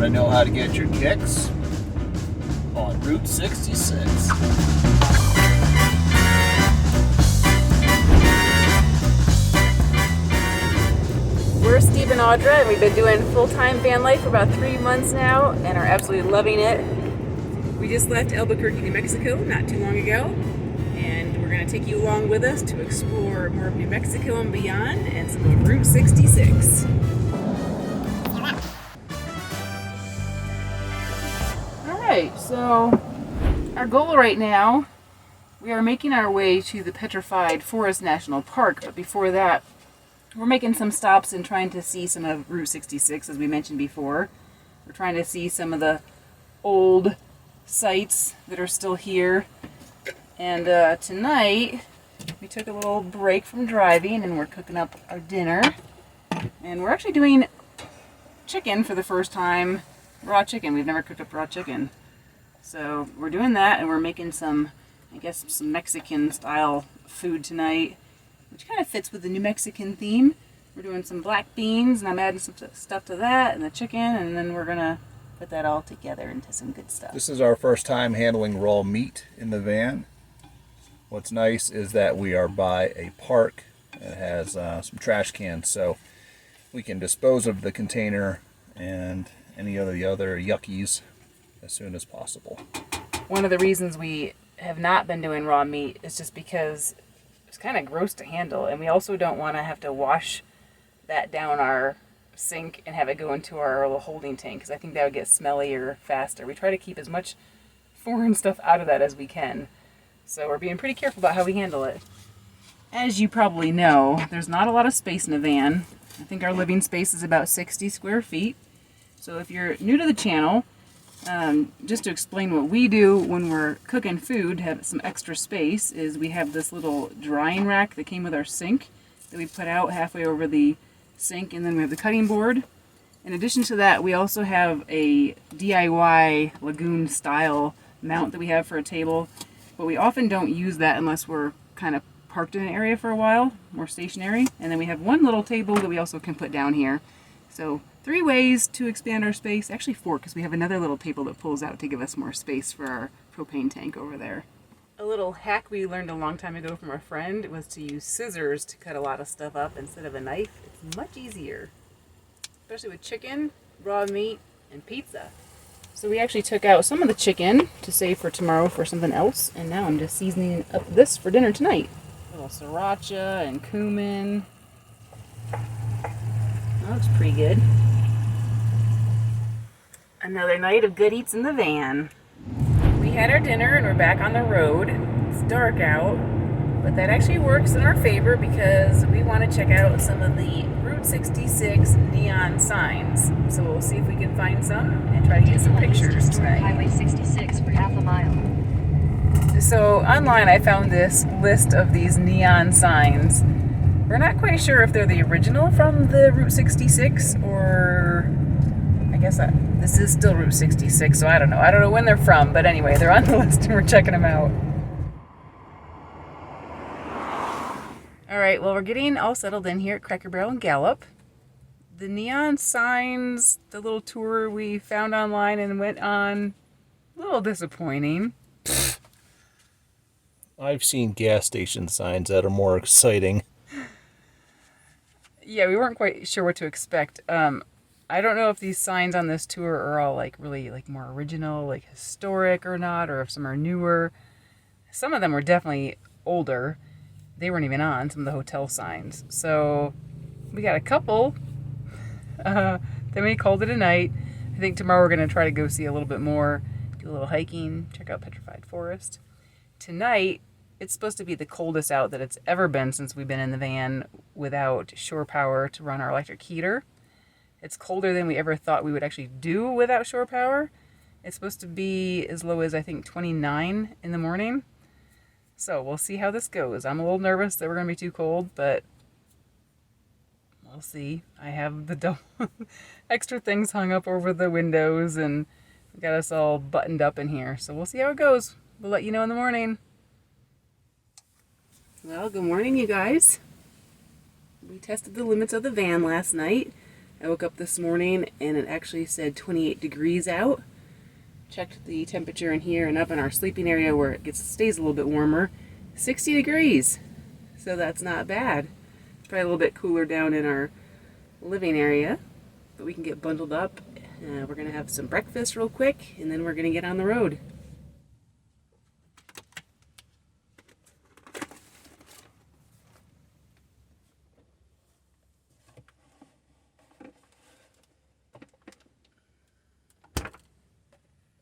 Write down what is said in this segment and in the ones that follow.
to know how to get your kicks on Route 66. We're Steve and Audra, and we've been doing full-time van life for about 3 months now and are absolutely loving it. We just left Albuquerque, New Mexico not too long ago, and we're going to take you along with us to explore more of New Mexico and beyond and some of Route 66. Alright, so our goal right now, we are making our way to the Petrified Forest National Park, but before that, we're making some stops and trying to see some of Route 66, as we mentioned before. We're trying to see some of the old sites that are still here. And tonight, we took a little break from driving and we're cooking up our dinner. And we're actually doing chicken for the first time, raw chicken. We've never cooked up raw chicken. So we're doing that, and we're making some, I guess, some Mexican style food tonight, which kind of fits with the New Mexican theme. We're doing some black beans, and I'm adding some stuff to that, and the chicken, and then we're gonna put that all together into some good stuff. This is our first time handling raw meat in the van. What's nice is that we are by a park that has some trash cans, so we can dispose of the container and any of the other yuckies as soon as possible. One of the reasons we have not been doing raw meat is just because it's kind of gross to handle, and we also don't want to have to wash that down our sink and have it go into our little holding tank, because I think that would get smellier faster. We try to keep as much foreign stuff out of that as we can, so we're being pretty careful about how we handle it. As you probably know, there's not a lot of space in a van. I think our living space is about 60 square feet. So if you're new to the channel, just to explain what we do when we're cooking food to have some extra space, is we have this little drying rack that came with our sink that we put out halfway over the sink, and then we have the cutting board. In addition to that, we also have a DIY lagoon style mount that we have for a table, but we often don't use that unless we're kind of parked in an area for a while, more stationary. And then we have one little table that we also can put down here. So 3 ways to expand our space. Actually 4, because we have another little table that pulls out to give us more space for our propane tank over there. A little hack we learned a long time ago from a friend was to use scissors to cut a lot of stuff up instead of a knife. It's much easier, especially with chicken, raw meat, and pizza. So we actually took out some of the chicken to save for tomorrow for something else, and now I'm just seasoning up this for dinner tonight. A little sriracha and cumin. That looks pretty good. Another night of good eats in the van. We had our dinner and we're back on the road. It's dark out, but that actually works in our favor because we want to check out some of the Route 66 neon signs. So we'll see if we can find some and try to get some pictures tonight. Highway 66 for half a mile. So online I found this list of these neon signs. We're not quite sure if they're the original from the Route 66 or I guess this is still Route 66, so I don't know. I don't know when they're from, but anyway, they're on the list and we're checking them out. Alright, well, we're getting all settled in here at Cracker Barrel and Gallup. The neon signs, the little tour we found online and went on, a little disappointing. I've seen gas station signs that are more exciting. Yeah, we weren't quite sure what to expect. I don't know if these signs on this tour are all like really like more original, like historic or not, or if some are newer. Some of them were definitely older. They weren't even on some of the hotel signs. So we got a couple. Then we called it a night. I think tomorrow we're going to try to go see a little bit more, do a little hiking, check out Petrified Forest. Tonight, it's supposed to be the coldest out that it's ever been since we've been in the van without shore power to run our electric heater. It's colder than we ever thought we would actually do without shore power. It's supposed to be as low as, I think, 29 in the morning. So we'll see how this goes. I'm a little nervous that we're going to be too cold, but we'll see. I have the extra things hung up over the windows, and we got us all buttoned up in here. So we'll see how it goes. We'll let you know in the morning. Well, good morning, you guys. We tested the limits of the van last night. I woke up this morning and it actually said 28 degrees out. Checked the temperature in here and up in our sleeping area where it stays a little bit warmer. 60 degrees. So that's not bad. Probably a little bit cooler down in our living area, but we can get bundled up. We're going to have some breakfast real quick and then we're going to get on the road.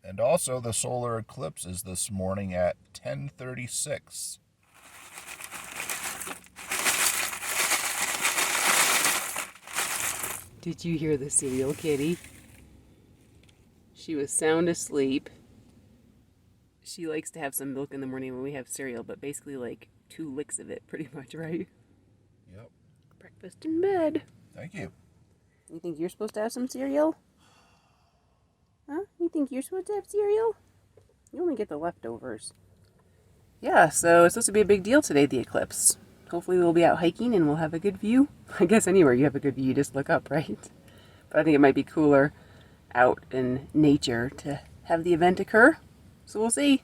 And also the solar eclipse is this morning at 10:36. Did you hear the cereal kitty? She was sound asleep. She likes to have some milk in the morning when we have cereal, but basically like 2 licks of it, pretty much, right? Yep. Breakfast in bed. Thank you. You think you're supposed to have some cereal? Huh? You think you're supposed to have cereal? You only get the leftovers. Yeah, so it's supposed to be a big deal today, the eclipse. Hopefully we'll be out hiking and we'll have a good view. I guess anywhere you have a good view, you just look up, right? But I think it might be cooler out in nature to have the event occur. So we'll see.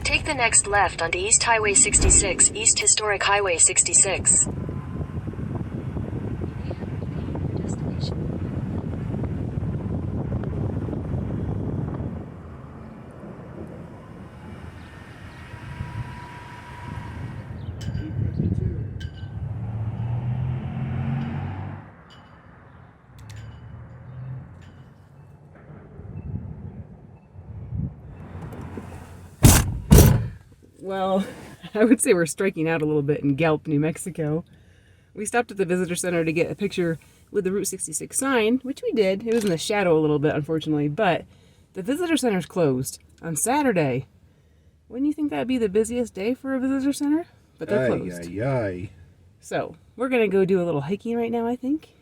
Take the next left onto East Highway 66, East Historic Highway 66. Well, I would say we're striking out a little bit in Gallup, New Mexico. We stopped at the visitor center to get a picture with the Route 66 sign, which we did. It was in the shadow a little bit, unfortunately, but the visitor center's closed on Saturday. Wouldn't you think that'd be the busiest day for a visitor center? But they're closed. So, we're going to go do a little hiking right now, I think,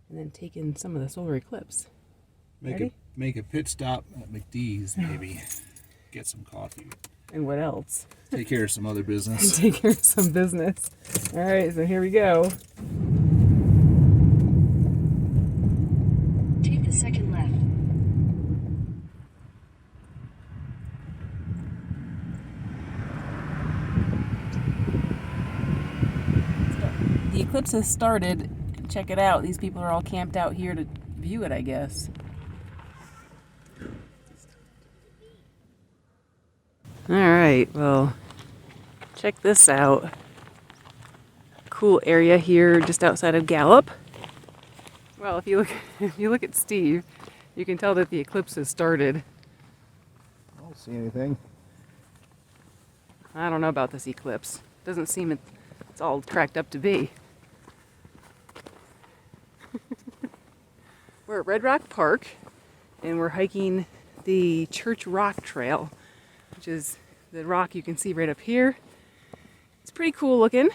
and then take in some of the solar eclipse. Make a pit stop at McDee's, maybe. Get some coffee. And what else? Take care of some other business. Take care of some business. All right, so here we go. Take the second left. The eclipse has started. Check it out. These people are all camped out here to view it, I guess. All right, well, check this out. Cool area here just outside of Gallup. Well, if you look at Steve, you can tell that the eclipse has started. I don't see anything. I don't know about this eclipse. Doesn't seem it's all cracked up to be. We're at Red Rock Park, and we're hiking the Church Rock Trail, which is the rock you can see right up here. It's pretty cool looking.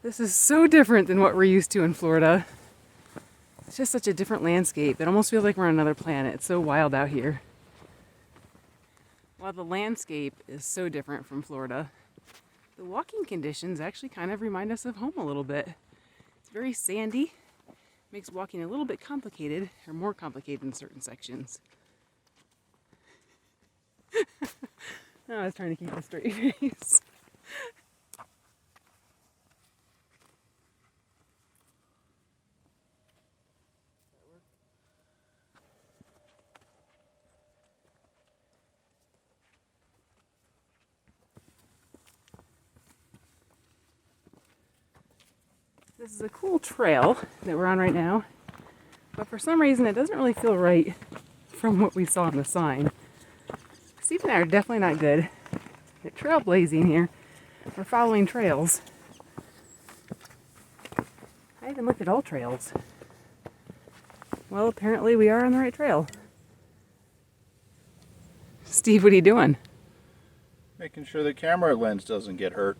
This is so different than what we're used to in Florida. It's just such a different landscape. It almost feels like we're on another planet. It's so wild out here. While the landscape is so different from Florida, the walking conditions actually kind of remind us of home a little bit. It's very sandy. Makes walking a little bit complicated, or more complicated in certain sections. I was trying to keep a straight face. This is a cool trail that we're on right now, but for some reason it doesn't really feel right from what we saw on the sign. Steve and I are definitely not good at trailblazing here. We're following trails. I even looked at all trails. Well, apparently we are on the right trail. Steve, what are you doing? Making sure the camera lens doesn't get hurt.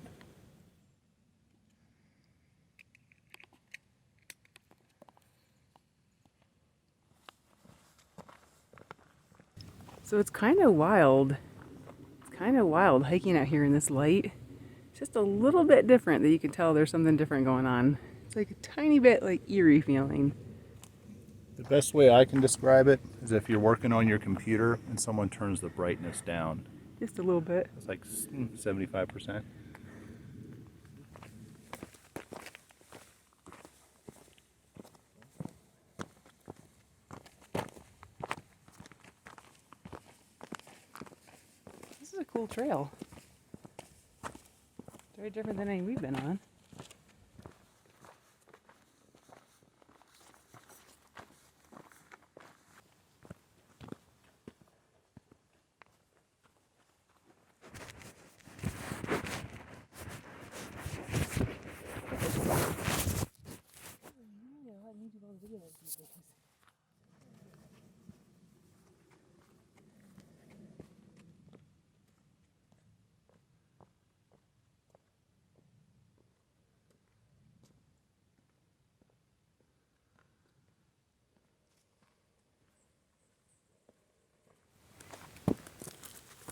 So it's kind of wild. It's kind of wild hiking out here in this light. It's just a little bit different that you can tell there's something different going on. It's like a tiny bit like eerie feeling. The best way I can describe it is if you're working on your computer and someone turns the brightness down. Just a little bit. It's like 75%. This is a cool trail. Very different than any we've been on.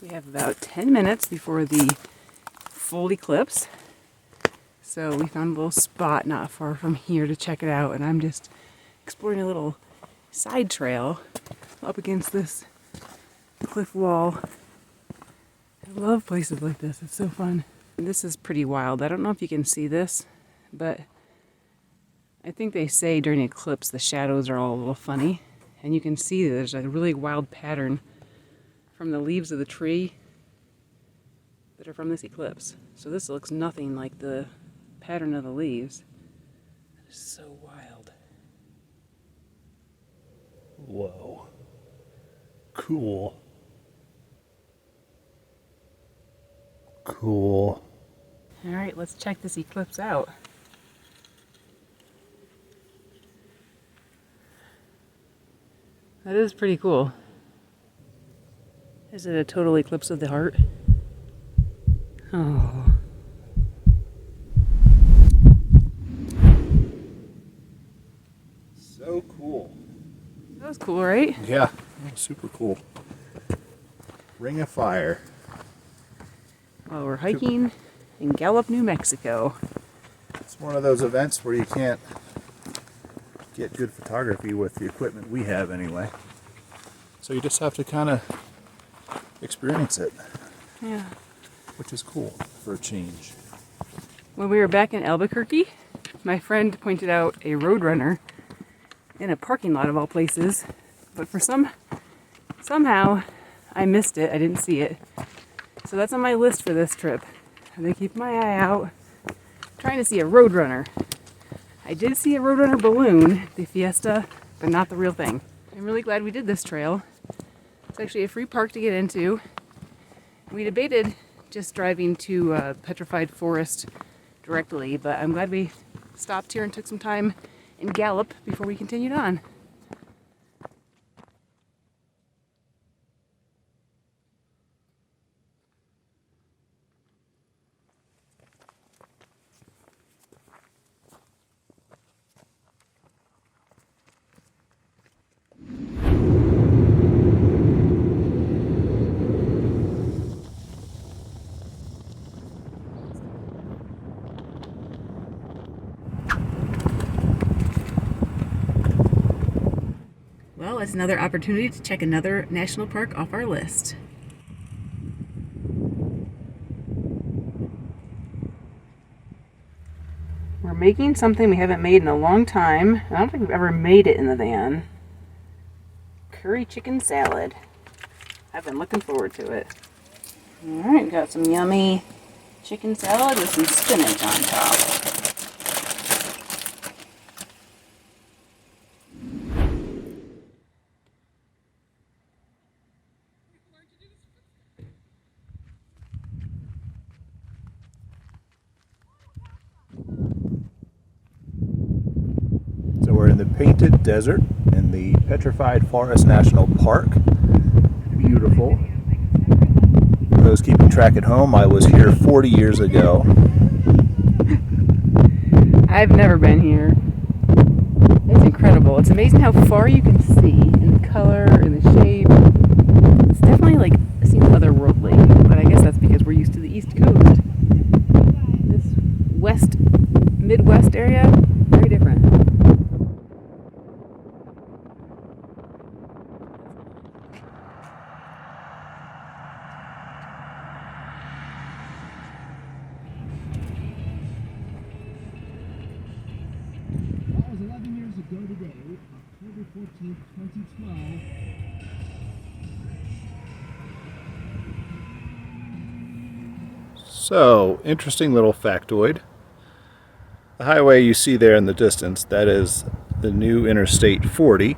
We have about 10 minutes before the full eclipse. So we found a little spot not far from here to check it out, and I'm just exploring a little side trail up against this cliff wall. I love places like this, it's so fun. This is pretty wild. I don't know if you can see this, but I think they say during eclipse the shadows are all a little funny, and you can see there's a really wild pattern from the leaves of the tree that are from this eclipse. So this looks nothing like the pattern of the leaves. That is so wild. Whoa. Cool. Cool. All right, let's check this eclipse out. That is pretty cool. Is it a total eclipse of the heart? Oh. So cool. That was cool, right? Yeah, super cool. Ring of Fire. Well, we're hiking in Gallup, New Mexico. It's one of those events where you can't get good photography with the equipment we have anyway. So you just have to kind of experience it. Yeah. Which is cool for a change. When we were back in Albuquerque, my friend pointed out a roadrunner in a parking lot of all places, but for somehow I missed it. I didn't see it. So that's on my list for this trip. I'm gonna keep my eye out, trying to see a roadrunner. I did see a roadrunner balloon, the Fiesta, but not the real thing. I'm really glad we did this trail. It's actually a free park to get into. We debated just driving to Petrified Forest directly, but I'm glad we stopped here and took some time in Gallup before we continued on. Well, it's another opportunity to check another national park off our list. We're making something we haven't made in a long time. I don't think we've ever made it in the van. Curry chicken salad. I've been looking forward to it. Alright, got some yummy chicken salad with some spinach on top. So we're in the Painted Desert in the Petrified Forest National Park. Beautiful. For those keeping track at home, I was here 40 years ago. I've never been here. It's incredible. It's amazing how far you can see in the color and the shape. It's definitely like seems otherworldly, but I guess we're used to the East Coast. This Midwest area, very different. That was 11 years ago today, October 14th, 2012. So, interesting little factoid. The highway you see there in the distance, that is the new Interstate 40.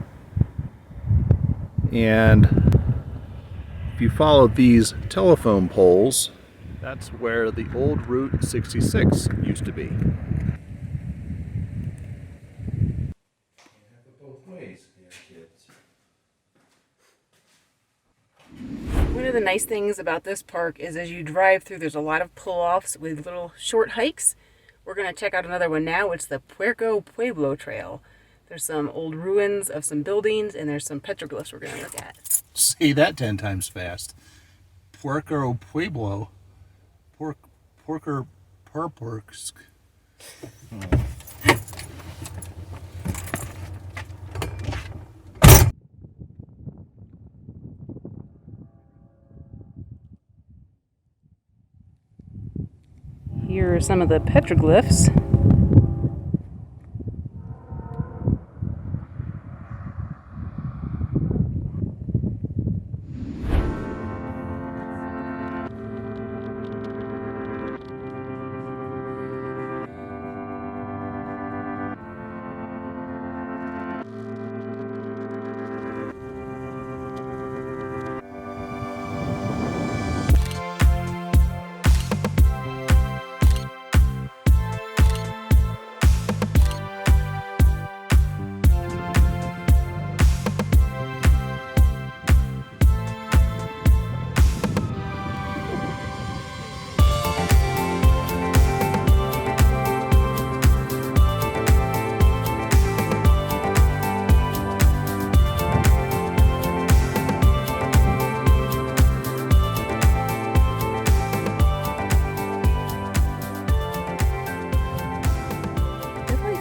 And if you follow these telephone poles, that's where the old Route 66 used to be. One of the nice things about this park is as you drive through, there's a lot of pull-offs with little short hikes. We're going to check out another one now. It's the Puerco Pueblo Trail. There's some old ruins of some buildings, and there's some petroglyphs we're going to look at. Say that 10 times fast. Puerco Pueblo. Porker Purporks. Here are some of the petroglyphs.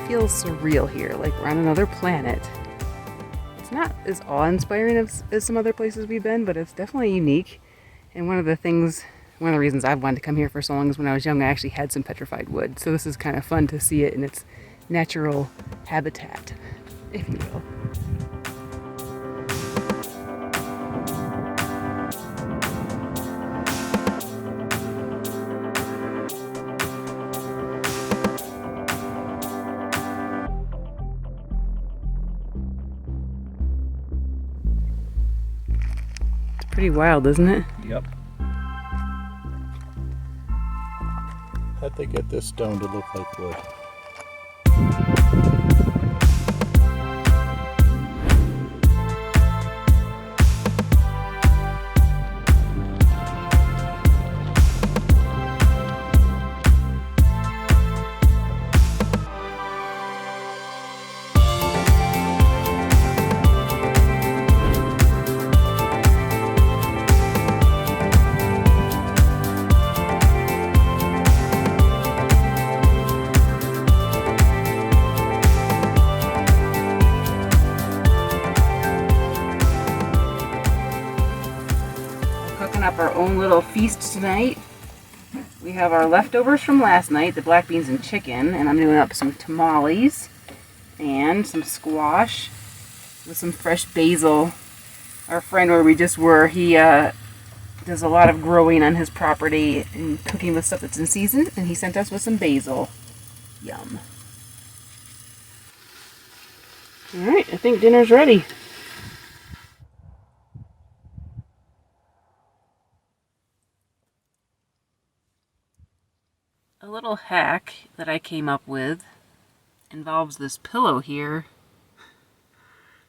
Feels surreal here, like we're on another planet. It's not as awe-inspiring as some other places we've been, but it's definitely unique. And one of the reasons I've wanted to come here for so long is when I was young, I actually had some petrified wood. So this is kind of fun to see it in its natural habitat, if you will. Pretty wild, isn't it? Yep. How'd they get this stone to look like wood? Up our own little feast tonight. We have our leftovers from last night, the black beans and chicken, and I'm doing up some tamales and some squash with some fresh basil. Our friend where we just were, he does a lot of growing on his property and cooking with stuff that's in season, and he sent us with some basil. Yum. Alright, I think dinner's ready. A little hack that I came up with involves this pillow here.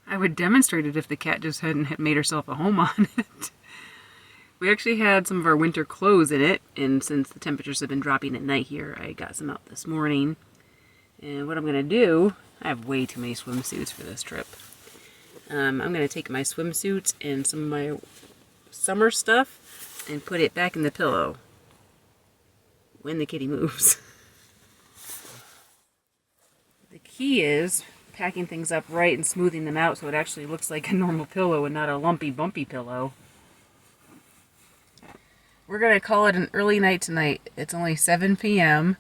I would demonstrate it if the cat just hadn't made herself a home on it. We actually had some of our winter clothes in it, and since the temperatures have been dropping at night here, I got some out this morning. And what I'm going to do, I have way too many swimsuits for this trip. I'm going to take my swimsuits and some of my summer stuff and put it back in the pillow. when the kitty moves. The key is packing things up right and smoothing them out so it actually looks like a normal pillow and not a lumpy, bumpy pillow. We're going to call it an early night tonight. It's only 7 p.m.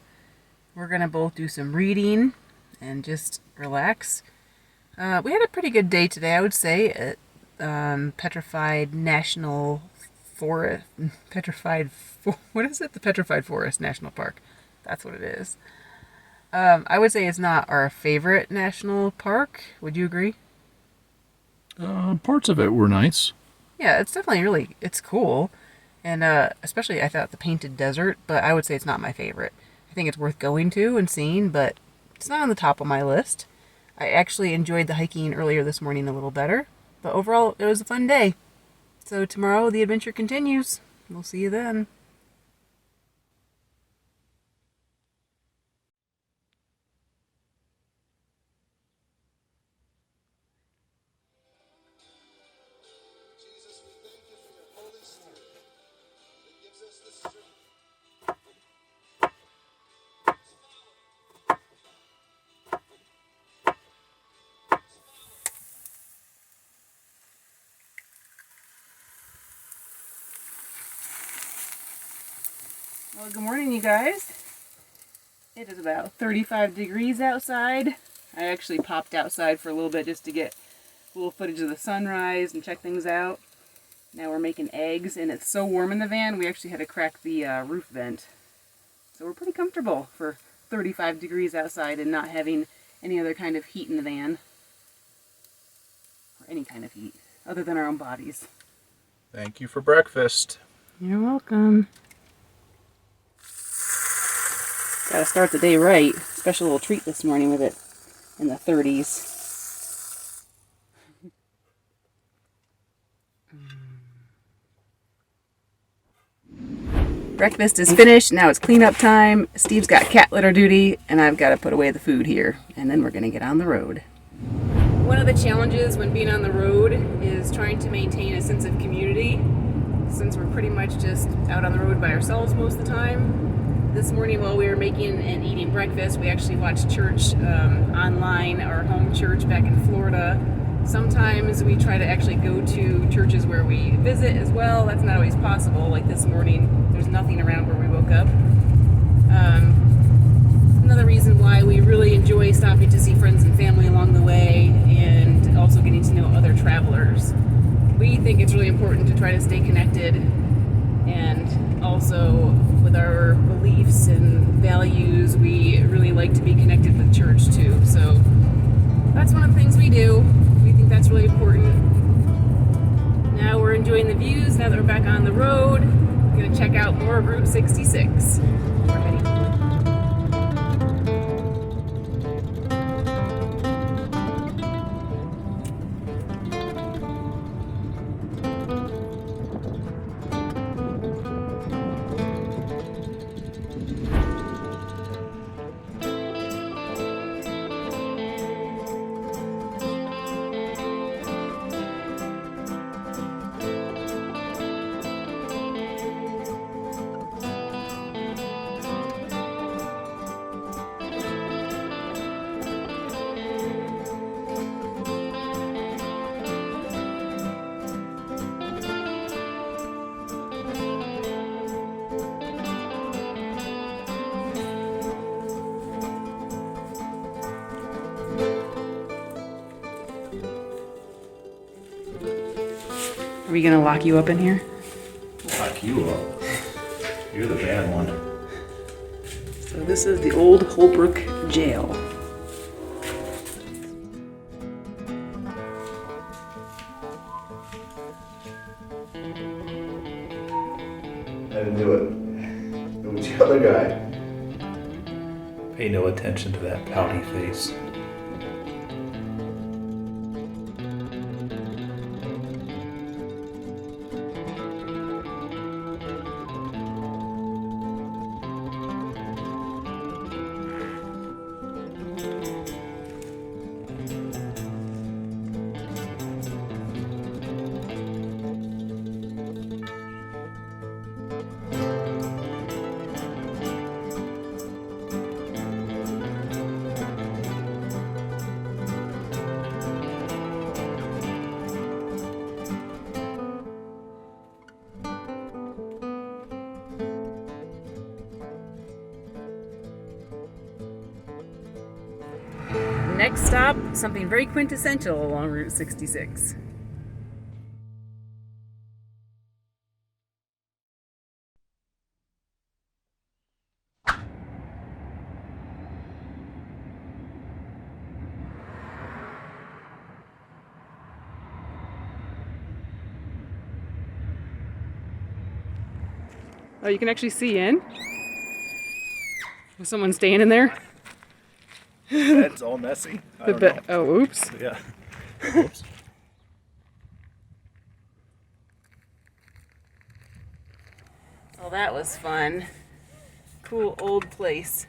We're going to both do some reading and just relax. We had a pretty good day today, I would say, at Petrified National Forest. What is it? The Petrified Forest National Park. That's what it is. I would say it's not our favorite national park. Would you agree? Parts of it were nice. Yeah, it's definitely it's cool. And especially I thought the Painted Desert, but I would say it's not my favorite. I think it's worth going to and seeing, but it's not on the top of my list. I actually enjoyed the hiking earlier this morning a little better, but overall it was a fun day. So tomorrow the adventure continues. We'll see you then. Well, good morning, you guys. It is about 35 degrees outside. I actually popped outside for a little bit just to get a little footage of the sunrise and check things out. Now we're making eggs, and it's so warm in the van, we actually had to crack the roof vent. So we're pretty comfortable for 35 degrees outside and not having any other kind of heat in the van. Or any kind of heat, other than our own bodies. Thank you for breakfast. You're welcome. Gotta start the day right. Special little treat this morning with it in the 30s. Breakfast is finished. Now it's cleanup time. Steve's got cat litter duty, and I've got to put away the food here. And then we're going to get on the road. One of the challenges when being on the road is trying to maintain a sense of community, since we're pretty much just out on the road by ourselves most of the time. This morning while we were making and eating breakfast, we actually watched church online, our home church back in Florida. Sometimes we try to actually go to churches where we visit as well. That's not always possible. Like this morning, there's nothing around where we woke up. Another reason why we really enjoy stopping to see friends and family along the way and also getting to know other travelers. We think it's really important to try to stay connected, and also with our beliefs and values, we really like to be connected with church too. So that's one of the things we do. We think that's really important. Now we're enjoying the views. Now that we're back on the road, we're going to check out more of Route 66. We're heading. Are we gonna lock you up in here? Lock you up. You're the bad one. So this is the old Holbrook jail. I didn't do it. It was the other guy. Pay no attention to that pouty face. Next stop, something very quintessential along Route 66. Oh, you can actually see in? Was someone staying in there? That's all messy. I don't know. Oh, oops. Yeah. Oops. Oh, that was fun. Cool old place.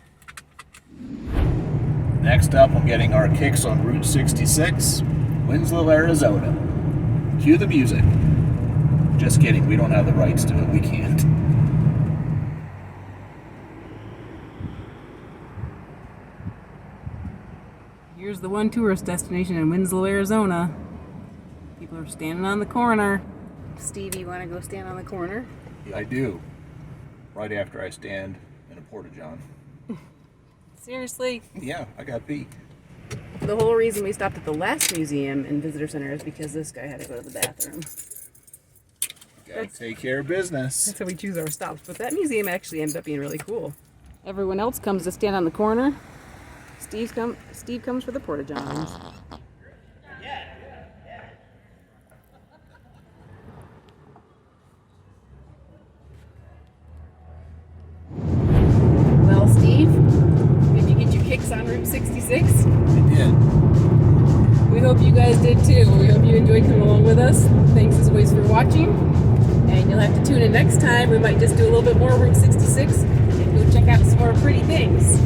Next up, I'm getting our kicks on Route 66, Winslow, Arizona. Cue the music. Just kidding, we don't have the rights to it. We can't. Here's the one tourist destination in Winslow, Arizona. People are standing on the corner. Stevie, you want to go stand on the corner? I do. Right after I stand in a porta-john. Seriously? Yeah, I got pee. The whole reason we stopped at the last museum and visitor center is because this guy had to go to the bathroom. Gotta take care of business. That's how we choose our stops. But that museum actually ended up being really cool. Everyone else comes to stand on the corner. Steve comes for the porta-johns. Well, Steve, did you get your kicks on Route 66? I did. We hope you guys did too. We hope you enjoyed coming along with us. Thanks as always for watching. And you'll have to tune in next time. We might just do a little bit more Route 66 and go check out some more pretty things.